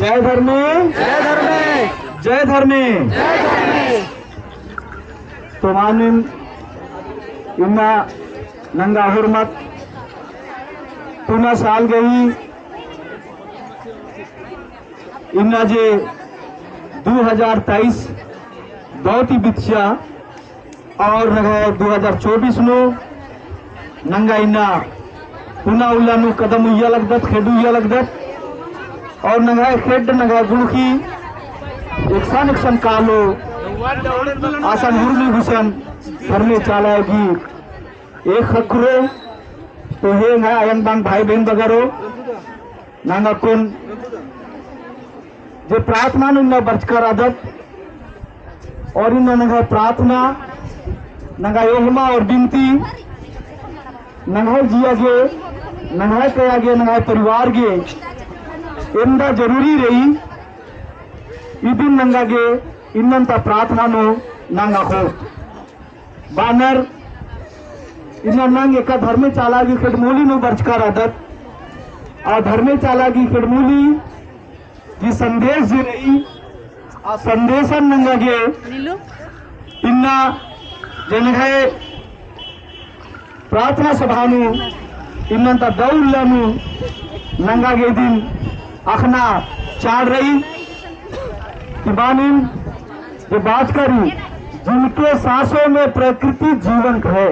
जय धर्मे, जय धर्मे, जय धर्मे, जय धर्मे। तो मानिन इन्ना नंगा हुरमत पुनः साल गई इन्ना जे 2023 बहुत ही बिच्छा और नगा 2024 नो नंगा इन्ना पुनः उल्ला नु कदम उया लगदत खेडू उया लगदत और नगा खेड नगा गुड़की एक सन कालो आसान हुरमी घुसन धर्मे चालाएगी एक खकरो तो हे ना आयन बांग भाई बहन बगरो नंगा कुन जो प्रार्थना नुन्ना बचकर आदत और इन नंगा प्रार्थना नंगा योगमा और बिनती नंगा जिया गे नंगा कया गे नंगा परिवार गे इंदा जरूरी रही इदिन नंगा गे इन्नंत प्रार्थना नो नंगा हो बानर इन्ना नंग एका धर्मे चालागी खडमूली नो बचकर आदत आ धर्मे चालागी खडमूली जी संदेश जी रही आ संदेशन नंगा गे इन्ना जनहे प्रार्थना सभानु इन्नंत दौलनु नंगा गे दिन अखना चाड़ रही बानिन जो बात करी जिनके सांसों में प्रकृति जीवंत है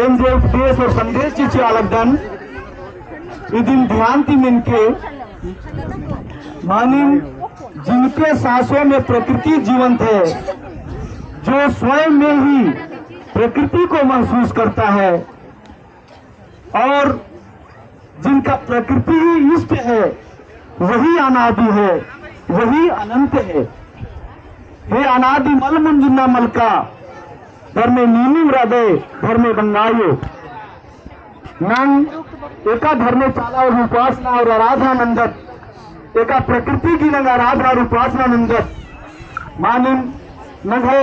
एम जो उपदेश और संदेश चीचे अलग दन इदिन ध्यान ती मिनके मानिन जिनके सांसों में प्रकृति जीवंत है जो स्वयं में ही प्रकृति को महसूस करता है और जिनका प्रकृति ही इष्ट है वही अनादि है वही अनंत है। हे अनादि मल मुंजिन्ना मलका धर्मे नीनी हृदय धर्मे बंगायो नंग एका धर्मे चाला और उपासना और आराधना नंदत एका प्रकृति की नंग आराधना और उपासना नंदत मानिन नंग है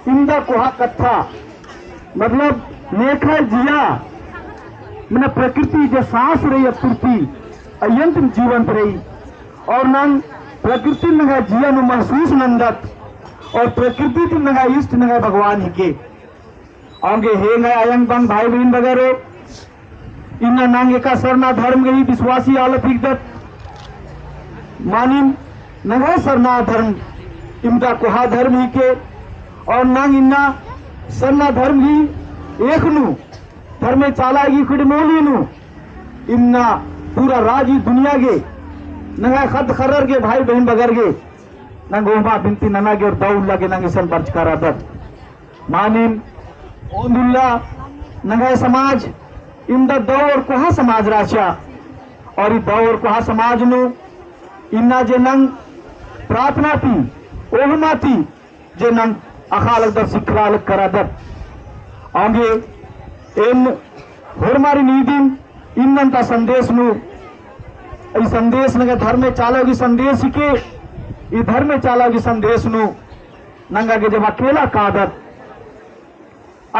इंदा कुहा कथा मतलब नेखा जिया मैंने प्रकृति जो सांस रही अपूर्ति अयंत जीवंत रही और नंग प्रकृति नंगा जिया नु महसूस नंदत और प्रकृति ती नंगा इष्ट नंगा भगवान ही के आगे हे नंगा आयंग बंग भाई बहन वगैरह इन्ना नंग एका सरना धर्म गई विश्वासी आलत हिकदत मानिन नंगा सरना धर्म इनका कुहा धर्म ही के और नंग इन्ना सरना धर्म ही एक नु धर्मे चालागी खिडमोली नु इन्ना पूरा राजी दुनिया गे नंगा खद खरर गे भाई बहन बगर गे नंग ओमा बिनती नना गे और दौल्ला गे नंग इसन बर्चकार आदत मानिन ओंदुल्ला नंगा समाज इंदा दौ और कुहा समाज राशा और ई दौ और कुहा समाज नु इन्ना जे नंग प्रार्थना थी ओहमा थी जे नंग अखालक दर सिखरालक करादत आगे इन होरमारी नीदिन इन्नंता संदेश नु ई संदेश नंगा धर्मे चालोगी संदेश के ई धर्मे चालोगी संदेश नु नंगा के जब अकेला कादत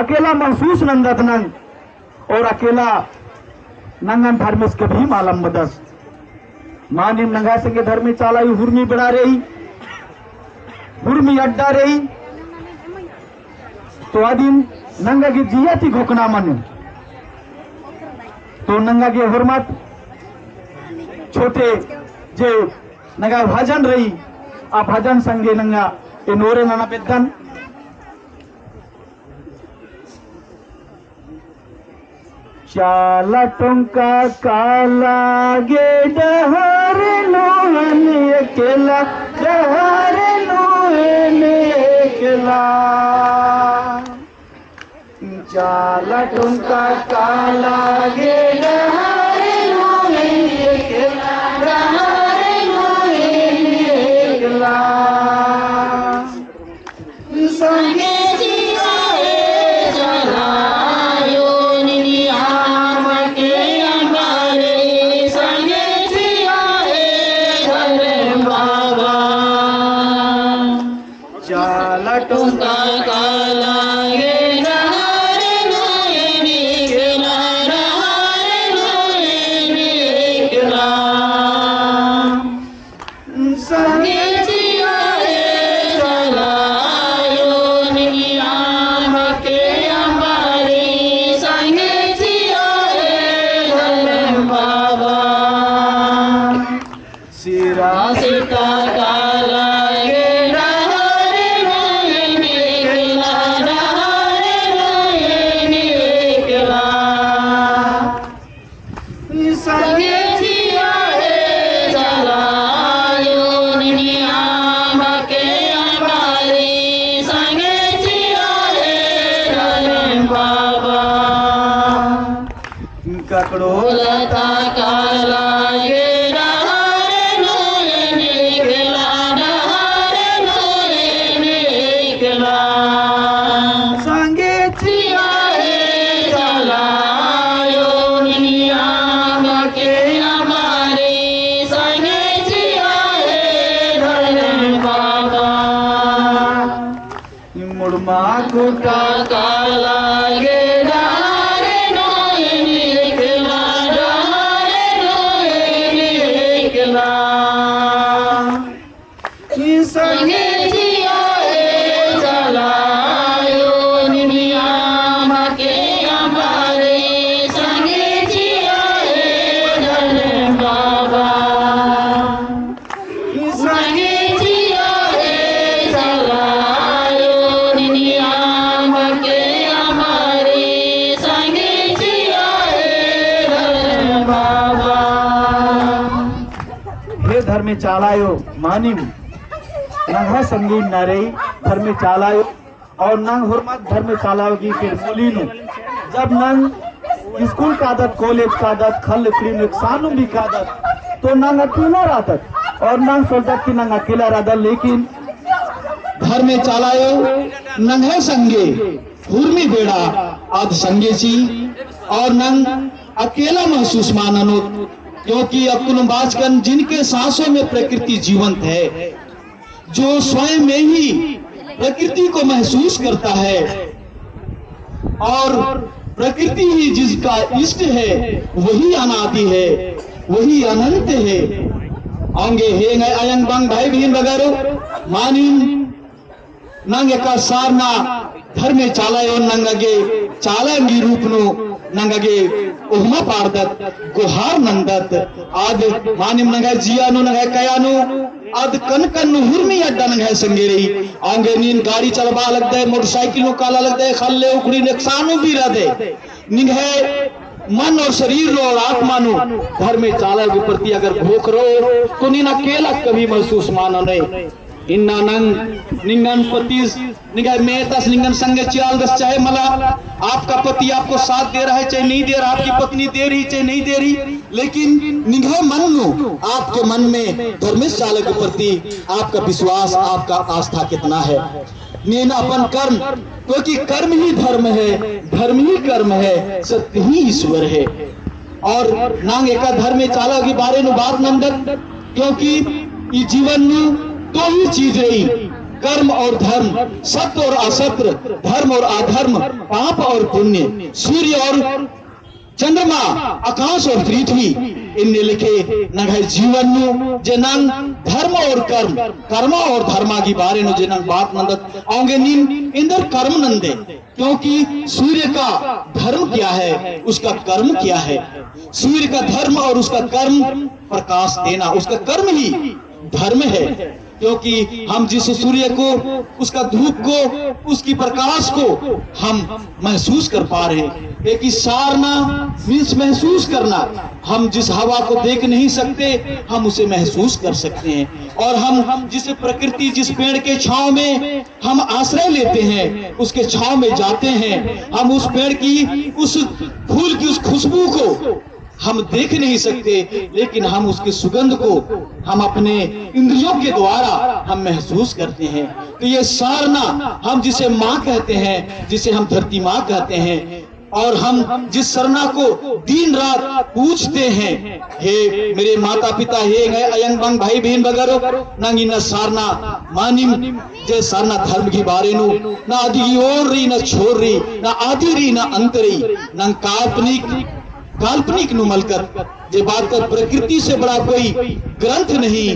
अकेला महसूस नंदत नंग और अकेला नंगन धर्मेश के भी मालम मदस मानिन नंगा से के धर्मे चालाई हुरमी बढ़ा रही हुरमी अड्डा रही तो आदिन नंगा की जिया थी घोकना मन तो नंगा के हुरमत छोटे जे नंगा भजन रही आ भजन संगे नंगा ए नोरे नाना पेदन चाला टुंका काला गे डहर लोहन अकेला डहर लोहन अकेला चाला टुंका काला गे डहर लोहन अकेला डहर लोहन अकेला संगे टुंका काला गे नहर लोहनी गे नहर लोहनी गे बेड़ा सीता का लागे नहारे नयनी खिला नहारे नयनी खिला संगे जिया है चलायो नियाम के हमारी संगे जिया है धर्म बाबा ककड़ो लता का लागे नहारे नयनी खिला नहारे नयनी खिला संगे जिया है चलायो नियाम के हमारी संगे जिया है धर्म बाबा मुड़मा कुटा का लागे नहारे नयनी खिला नहारे नयनी खिला संगे जिया है चलायो नियाम के हमारे संगे जिया है धर्म बाबा संगे जिया है चलायो नियाम के हमारे संगे जिया है धर्म बाबा हे धर्मे चालायो मानिम नंग संगीन नरे धर्मे चालायो और नंग हुरमत धर्मे चालायो की फिर मुलीनु जब नंग स्कूल का आदत कॉलेज का आदत खल क्रीम सानू भी का आदत तो नंग अकेला रादत और नंग सोचत की नंग अकेला रादत लेकिन धर्मे चालायो नंगे संगे हुर्मी बेड़ा आद संगेची और नंग अकेला महसूस माननो क्योंकि अपन बाजकन जिनके सांसों में प्रकृति जीवंत है जो स्वयं में ही प्रकृति को महसूस करता है और प्रकृति ही जिसका इष्ट है वही अनादि है वही अनंत है आंगे हे अयंग बंग भाई बहन वगैरह मानिन नंग का सारना धर्मे चालायो नंगे चालंगी रूपनो नंगे उहमा पारदत गुहार नंदत आद मानिम नंगे जियानो नंगे कयानो आद कन कन हुर्मी अड्डा नंगे संगेरी आंगे नीन गाड़ी चलवा लग दे मोटरसाइकिलों काला लग दे खल्ले उखड़ी नुकसानो भी रह दे निंगे मन और शरीर रो और आत्मा नो धर्मे चालायो के प्रति अगर भूख रो तो नीन अकेला कभी महसूस मानो नहीं इन्ना नंग निंगन पति निगाह में दस निंगन संगे चिराल दस चाहे मला आपका पति आपको साथ दे रहा है चाहे नहीं दे रहा आपकी पत्नी दे रही चाहे नहीं दे रही लेकिन निगाह मन लो आपके मन में धर्मेश चालक के प्रति आपका विश्वास आपका आस्था कितना है नीन अपन कर्म क्योंकि कर्म ही धर्म है धर्म ही कर्म है सत्य ही ईश्वर है और नांग एका धर्मे चालक के बारे में बात नंदन क्योंकि ये जीवन में दो ही चीज रही कर्म और धर्म सत्य और असत्य धर्म और अधर्म पाप और पुण्य सूर्य और चंद्रमा आकाश और पृथ्वी इनने लिखे नंग जीवन नु जे नंग धर्म और कर्म और धर्मा की बारे नु जे नंग बात नंदत आंगे नीन इंदर कर्म नंदे क्योंकि सूर्य का धर्म क्या है उसका कर्म क्या है सूर्य का धर्म और उसका कर्म प्रकाश देना उसका कर्म ही धर्म है क्योंकि हम जिस सूर्य को उसका धूप को उसकी प्रकाश को हम महसूस कर पा रहे हैं एक सारना मीन्स महसूस करना हम जिस हवा को देख नहीं सकते हम उसे महसूस कर सकते हैं और हम जिस प्रकृति जिस पेड़ के छांव में हम आश्रय लेते हैं उसके छांव में जाते हैं हम उस पेड़ की उस फूल की उस खुशबू को हम देख नहीं सकते लेकिन हम उसकी सुगंध को हम अपने इंद्रियों के द्वारा हम महसूस करते हैं तो ये सारना हम जिसे माँ कहते हैं जिसे हम धरती माँ कहते हैं और हम जिस सरना को दिन रात पूछते हैं हे मेरे माता पिता हे अयंग बंग भाई बहन वगैरह नंगी न सारना मानिम जे सारना धर्म की बारे नु ना आदि ओर रही न छोड़ रही ना आदि रही ना अंत रही न काल्पनिक नु मलकर जे बात कर प्रकृति से बड़ा कोई ग्रंथ नहीं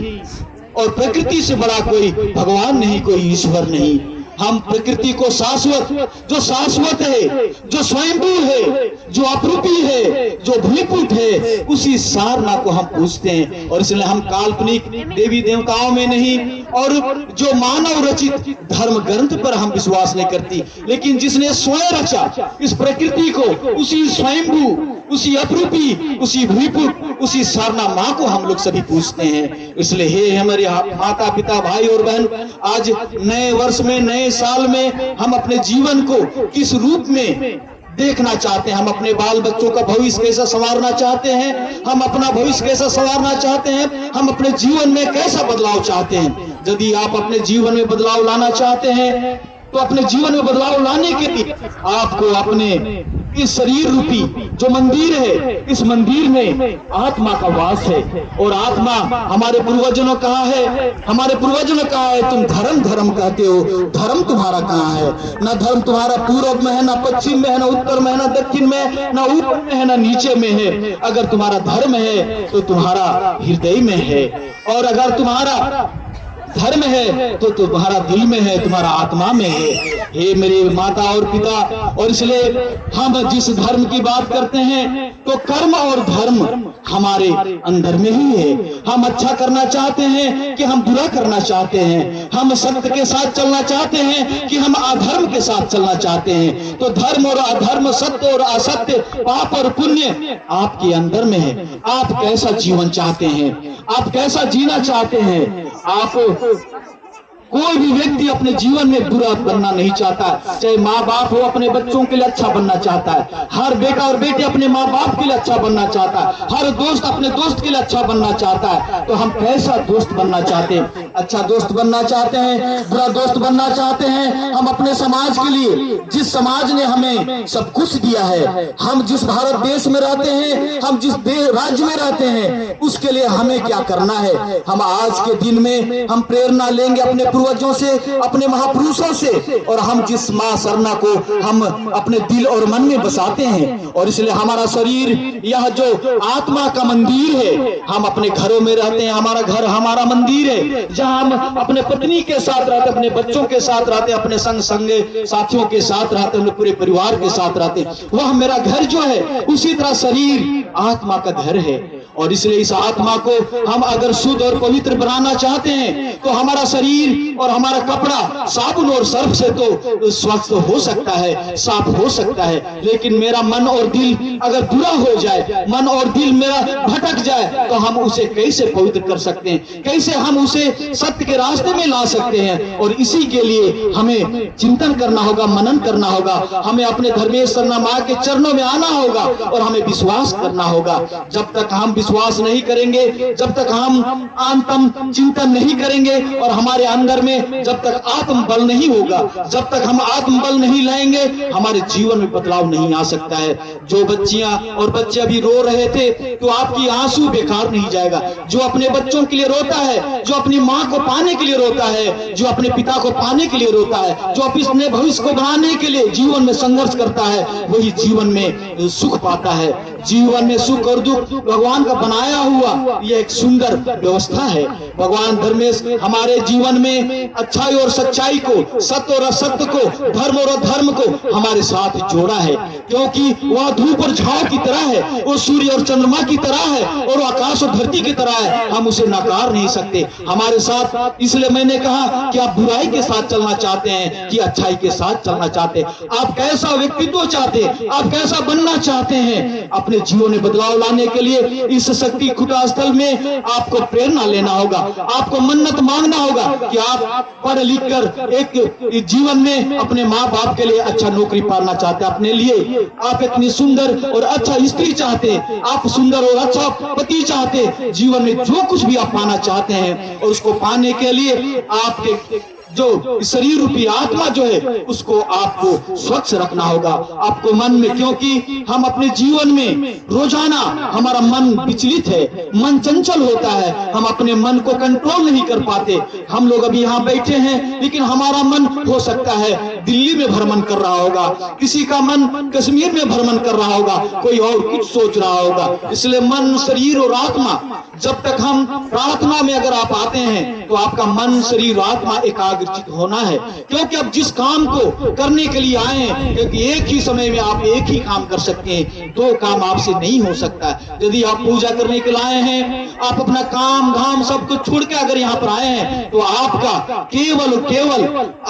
और प्रकृति से बड़ा कोई भगवान नहीं कोई ईश्वर नहीं हम प्रकृति को जो शाश्वत है, जो स्वयंभू है, जो अपरूपी है, जो भूपुट है, उसी सारना को हम पूजते हैं। और इसलिए हम काल्पनिक देवी देवताओं में नहीं और जो मानव रचित धर्म ग्रंथ पर हम विश्वास नहीं करती, लेकिन जिसने स्वयं रचा इस प्रकृति को, उसी स्वयंभू, उसी अपरूपी, उसी भूपुट, उसी सारना माँ को हम लोग सभी पूजते हैं। इसलिए हे हमारे माता पिता, भाई और बहन, आज नए वर्ष में, नए साल में हम अपने जीवन को किस रूप में देखना चाहते हैं? हम अपने बाल बच्चों का भविष्य कैसा संवारना चाहते हैं? हम अपना भविष्य कैसा संवारना चाहते हैं? हम अपने जीवन में कैसा बदलाव चाहते हैं? यदि आप अपने जीवन में बदलाव लाना चाहते हैं तो अपने जीवन में बदलाव लाने के लिए आपको अपने इस शरीर रूपी जो मंदिर है, इस मंदिर में आत्मा का वास है। और आत्मा हमारे पूर्वजों ने कहा है, हमारे पूर्वजों ने कहा है, तुम धर्म धर्म कहते हो, धर्म तुम्हारा कहाँ है? ना धर्म तुम्हारा पूर्व में है, ना पश्चिम में है, ना उत्तर में है, ना दक्षिण में है, ना ऊपर में है, ना नीचे में है। अगर तुम्हारा धर्म है तो तुम्हारा हृदय में है, और अगर तुम्हारा धर्म है तो तुम्हारा दिल में है, तुम्हारा आत्मा में है। हे मेरे माता और पिता, और इसलिए हम जिस धर्म की बात करते हैं तो कर्म और धर्म हमारे अंदर में ही है। हम अच्छा करना चाहते हैं कि हम बुरा करना चाहते हैं? हम सत्य के साथ चलना चाहते हैं कि हम अधर्म के साथ चलना चाहते हैं? तो धर्म और अधर्म, सत्य और असत्य, पाप और पुण्य आपके अंदर में है। आप कैसा जीवन चाहते हैं? आप कैसा जीना चाहते हैं? आप कोई भी व्यक्ति अपने जीवन में बुरा बनना नहीं चाहता। चाहे माँ बाप हो, अपने बच्चों के लिए अच्छा बनना चाहता है। हर बेटा और बेटी अपने माँ बाप के लिए अच्छा बनना चाहता है। हर दोस्त अपने दोस्त के लिए अच्छा बनना चाहता है। तो हम कैसा दोस्त बनना चाहते हैं? अच्छा दोस्त बनना चाहते हैं, बुरा दोस्त बनना चाहते हैं? हम अपने समाज के लिए, जिस समाज ने हमें सब कुछ दिया है, हम जिस भारत देश में रहते हैं, हम जिस राज्य में रहते हैं, उसके लिए हमें क्या करना है? हम आज के दिन में हम प्रेरणा लेंगे अपने पूर्वजों से, अपने महापुरुषों से, और हम जिस मां सरना को हम अपने दिल और मन में बसाते हैं। और इसलिए हमारा शरीर यह जो आत्मा का मंदिर है, हम अपने घरों में रहते हैं, हमारा घर हमारा मंदिर है, जहां हम अपने पत्नी के साथ रहते, अपने बच्चों के साथ रहते, अपने संगे साथियों के साथ रहते, अपने पूरे परिवार के साथ रहते। वह मेरा घर जो है, उसी तरह शरीर आत्मा का घर है। और इसलिए इस आत्मा को हम अगर शुद्ध और पवित्र बनाना चाहते हैं तो हमारा शरीर और हमारा कपड़ा साबुन और सर्फ से तो स्वच्छ हो सकता है, साफ हो सकता है, लेकिन मेरा मन और दिल अगर बुरा हो जाए, मन और दिल मेरा भटक जाए, तो हम उसे कैसे पवित्र कर सकते हैं? कैसे हम उसे सत्य के रास्ते में ला सकते हैं? और इसी के लिए हमें चिंतन करना होगा, मनन करना होगा, हमें अपने धर्मेश सरना माँ के चरणों में आना होगा और हमें विश्वास करना होगा। जब तक हम विश्वास नहीं करेंगे, जब तक हम आत्म चिंतन नहीं करेंगे और हमारे अंदर में जब तक आत्म बल नहीं होगा, जब तक हम आत्म बल नहीं लाएंगे, हमारे जीवन में बदलाव नहीं आ सकता है। जो बच्चियां और बच्चे अभी रो रहे थे, तो आपकी आंसू बेकार नहीं जाएगा। जो अपने बच्चों के लिए रोता है, जो अपनी माँ को पाने के लिए रोता है, जो अपने पिता को पाने के लिए रोता है, जो अपने भविष्य को बनाने के लिए जीवन में संघर्ष करता है, वही जीवन में सुख पाता है। जीवन में सुख और दुख भगवान का बनाया हुआ यह एक सुंदर व्यवस्था है। भगवान धर्मेश हमारे जीवन में अच्छाई और सच्चाई को, सत्य और असत्य को, धर्म और अधर्म को हमारे साथ जोड़ा है, क्योंकि वह धूप और छांव की तरह है, वो सूर्य और चंद्रमा की तरह है, और वो आकाश और धरती की तरह है। हम उसे नकार नहीं सकते हमारे साथ। इसलिए मैंने कहा कि आप बुराई के साथ चलना चाहते हैं कि अच्छाई के साथ चलना चाहते हैं? आप कैसा व्यक्तित्व चाहते हैं? आप कैसा बनना चाहते हैं? अपने जीवन में बदलाव लाने के लिए इस शक्ति खुटा स्थल में आपको प्रेरणा लेना होगा, आपको मन्नत मांगना होगा कि आप पढ़ लिख कर एक जीवन में अपने माँ बाप के लिए अच्छा नौकरी पाना चाहते हैं, अपने लिए आप इतनी सुंदर और अच्छा स्त्री चाहते हैं, आप सुंदर और अच्छा पति चाहते हैं। जीवन में जो कुछ भी आप पाना चाहते हैं, और उसको पाने के लिए आपके जो शरीर रूपी आत्मा जो है, उसको आपको स्वच्छ रखना होगा, आपको मन में, क्योंकि हम अपने जीवन में रोजाना हमारा मन विचलित है, मन चंचल होता है, हम अपने मन को कंट्रोल नहीं कर पाते। हम लोग अभी यहाँ बैठे हैं, लेकिन हमारा मन हो सकता है दिल्ली में भ्रमण कर रहा होगा, किसी का मन कश्मीर में भ्रमण कर रहा होगा, कोई और कुछ सोच रहा होगा। इसलिए मन, शरीर और आत्मा, जब तक हम प्रार्थना में अगर आप आते हैं, तो आपका मन, शरीर, आत्मा एकाग्रचित होना है, क्योंकि अब जिस काम को करने के लिए आए हैं, क्योंकि एक ही समय में आप एक ही काम कर सकते हैं, दो काम आपसे नहीं हो सकता। यदि आप पूजा करने के लिए आए हैं, आप अपना काम धाम सब कुछ छोड़ के अगर यहाँ पर आए हैं, तो आपका केवल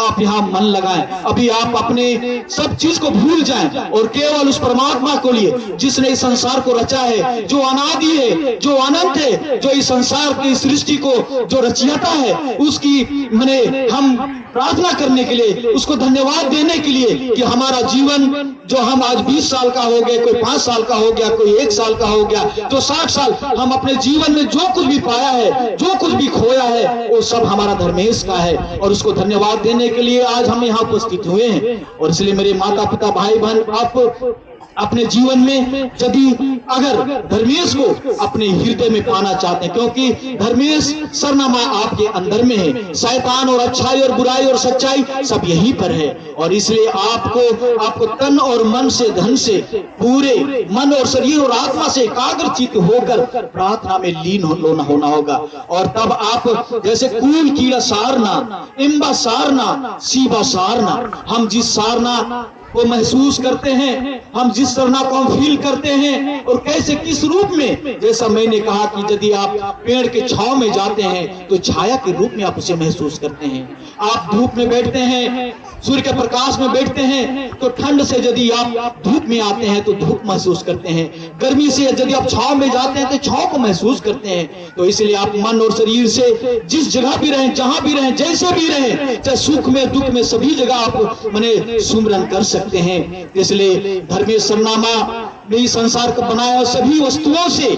आप यहाँ मन लगाएं। अभी आप अपने सब चीज को भूल जाएं और केवल उस परमात्मा को लिए जिसने इस संसार को रचा है, जो अनादि है, जो अनंत है, जो इस संसार की सृष्टि को जो रचयिता है, उसकी मैंने हम प्रार्थना करने के लिए, उसको धन्यवाद देने के लिए कि हमारा जीवन जो हम आज 20 साल का हो गए, कोई 5 साल का हो गया, कोई 1 साल का हो गया, तो 60 साल हम अपने जीवन में जो कुछ भी पाया है, जो कुछ भी खोया है, वो सब हमारा धर्मेश का है। और उसको धन्यवाद देने के लिए आज हम यहाँ उपस्थित हुए हैं। और इसलिए मेरे माता पिता, भाई बहन, आप अपने जीवन में यदि अगर धर्मेश को अपने हृदय में पाना चाहते हैं, क्योंकि धर्मेश सरनामा आपके अंदर में है, शैतान और अच्छाई और बुराई और सच्चाई सब यहीं पर है। और इसलिए आपको तन और मन से, धन से, पूरे मन और शरीर और आत्मा से एकाग्रचित होकर प्रार्थना में लीन होना होगा। और तब आप जैसे कूल कीड़ा सारना, इम्बा सारना, सीबा सारना, हम जिस सारना को महसूस करते हैं, हम जिस सरना को हम फील करते हैं, और कैसे किस रूप में, जैसा मैंने कहा कि यदि आप पेड़ के छांव में जाते हैं तो छाया के रूप में आप उसे महसूस करते हैं। आप धूप में बैठते हैं, सूर्य के प्रकाश में बैठते हैं तो ठंड से यदि आप धूप में आते हैं तो धूप महसूस करते हैं, गर्मी से यदि आप छांव में जाते हैं तो छांव को महसूस करते हैं। तो इसलिए आप मन और शरीर से जिस जगह भी रहें, जहां भी रहें, जैसे भी रहें, चाहे सुख में दुख में, सभी जगह आप मैंने सुमरन कर सकते हैं। इसलिए धर्मेश सरनामा में संसार को बनाया सभी वस्तुओं से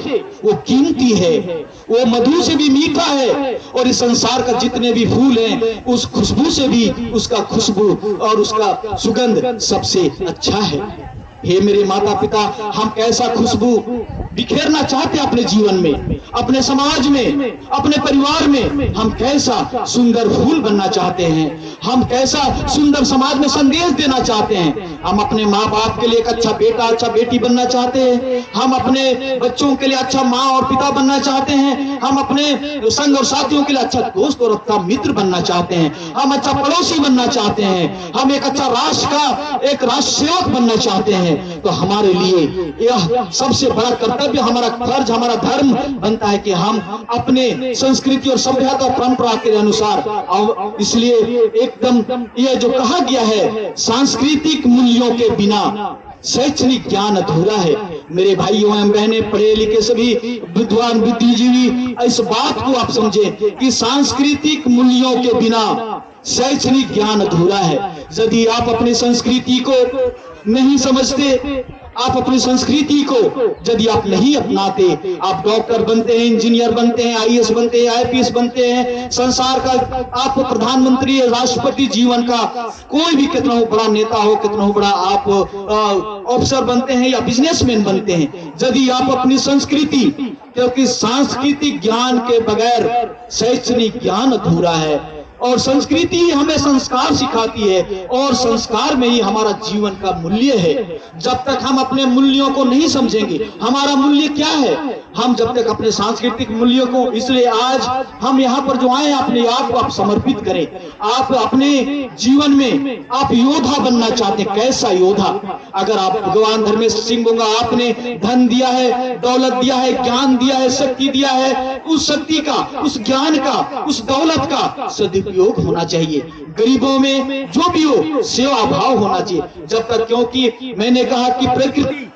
वो कीमती है, वो मधु से भी मीठा है, और इस संसार का जितने भी फूल हैं उस खुशबू से भी उसका खुशबू और उसका सुगंध सबसे अच्छा है। हे मेरे माता पिता, हम कैसा खुशबू बिखेरना चाहते हैं अपने जीवन में, अपने समाज में, अपने परिवार में, हम कैसा सुंदर फूल बनना चाहते हैं, हम कैसा सुंदर समाज में संदेश देना चाहते हैं। हम अपने माँ बाप के लिए एक अच्छा बेटा, अच्छा बेटी बनना चाहते हैं, हम अपने बच्चों के लिए अच्छा माँ और पिता बनना चाहते हैं, हम अपने संग और साथियों के लिए अच्छा दोस्त और अच्छा मित्र बनना चाहते हैं, हम अच्छा पड़ोसी बनना चाहते हैं, हम एक अच्छा राष्ट्र का एक राष्ट्र सेवक बनना चाहते हैं। तो हमारे लिए यह सबसे बड़ा कर्तव्य, हमारा फर्ज, हमारा धर्म बनता है कि हम अपने संस्कृति और सभ्यता और परंपरा के अनुसार, इसलिए एकदम यह जो कहा गया है, सांस्कृतिक मूल्यों के बिना शैक्षणिक ज्ञान अधूरा है। मेरे भाइयों एवं बहने, पढ़े लिखे सभी विद्वान बुद्धिजीवी, इस बात को आप समझें कि सांस्कृतिक मूल्यों के बिना शैक्षणिक ज्ञान अधूरा है। यदि आप अपनी संस्कृति को नहीं समझते, आप अपनी संस्कृति को यदि आप नहीं अपनाते, आप डॉक्टर बनते हैं, इंजीनियर बनते हैं, आईएएस बनते हैं, आईपीएस बनते हैं, संसार का आप प्रधानमंत्री, राष्ट्रपति, जीवन का कोई भी कितना हो बड़ा नेता हो, कितना हो बड़ा आप अफसर बनते हैं या बिजनेसमैन बनते हैं, यदि आप अपनी संस्कृति, क्योंकि सांस्कृतिक ज्ञान के बगैर शैक्षणिक ज्ञान अधूरा है। और संस्कृति ही हमें संस्कार सिखाती है, और संस्कार में ही हमारा जीवन का मूल्य है। जब तक हम अपने मूल्यों को नहीं समझेंगे, हमारा मूल्य क्या है, हम जब तक अपने सांस्कृतिक मूल्यों को, इसलिए आज हम यहाँ पर जो आए, अपने आप को आप समर्पित करें। आप अपने जीवन में आप योद्धा बनना चाहते हैं, कैसा योद्धा? अगर आप भगवान धर्मेश सिंह बोंगा, आपने धन दिया है, दौलत दिया है, ज्ञान दिया है, शक्ति दिया है, उस शक्ति का, उस ज्ञान का, उस दौलत का सदुपयोग होना चाहिए। गरीबों में जो भी हो, सेवा भाव होना चाहिए। जब तक, क्योंकि मैंने कहा कि प्रकृति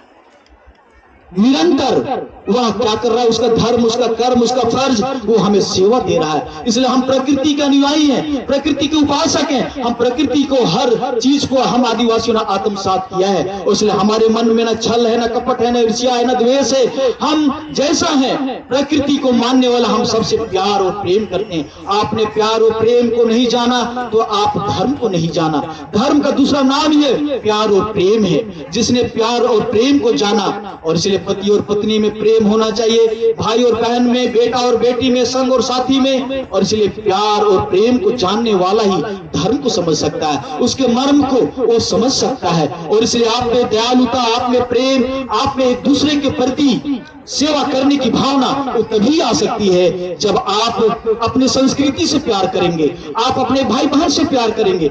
निरंतर वह क्या कर रहा है, उसका धर्म, उसका कर्म, उसका फर्ज, वो हमें सेवा दे रहा है। इसलिए हम प्रकृति के अनुयायी हैं, प्रकृति के उपासक हैं। हम प्रकृति को, हर चीज को हम आदिवासियों ने आत्मसात किया है। इसलिए हमारे मन में न छल है, न कपट है, न ईर्ष्या है, न द्वेष है। हम जैसा है प्रकृति को मानने वाला, हम सबसे प्यार और प्रेम करते हैं। आपने प्यार और प्रेम को नहीं जाना तो आप धर्म को नहीं जाना। धर्म का दूसरा नाम ही प्यार और प्रेम है। जिसने प्यार और प्रेम को जाना, और इसलिए पति और पत्नी में प्रेम होना चाहिए, भाई और बहन में, बेटा और बेटी में, संग और साथी में। और इसलिए प्यार और प्रेम को जानने वाला ही धर्म को समझ सकता है, उसके मर्म को वो समझ सकता है। और इसलिए आप में दयालुता, आप में प्रेम, आप में एक दूसरे के प्रति सेवा करने की भावना वो तभी आ सकती है जब आप अपने संस्कृति से प्यार करेंगे, आप अपने भाई बहन से प्यार करेंगे।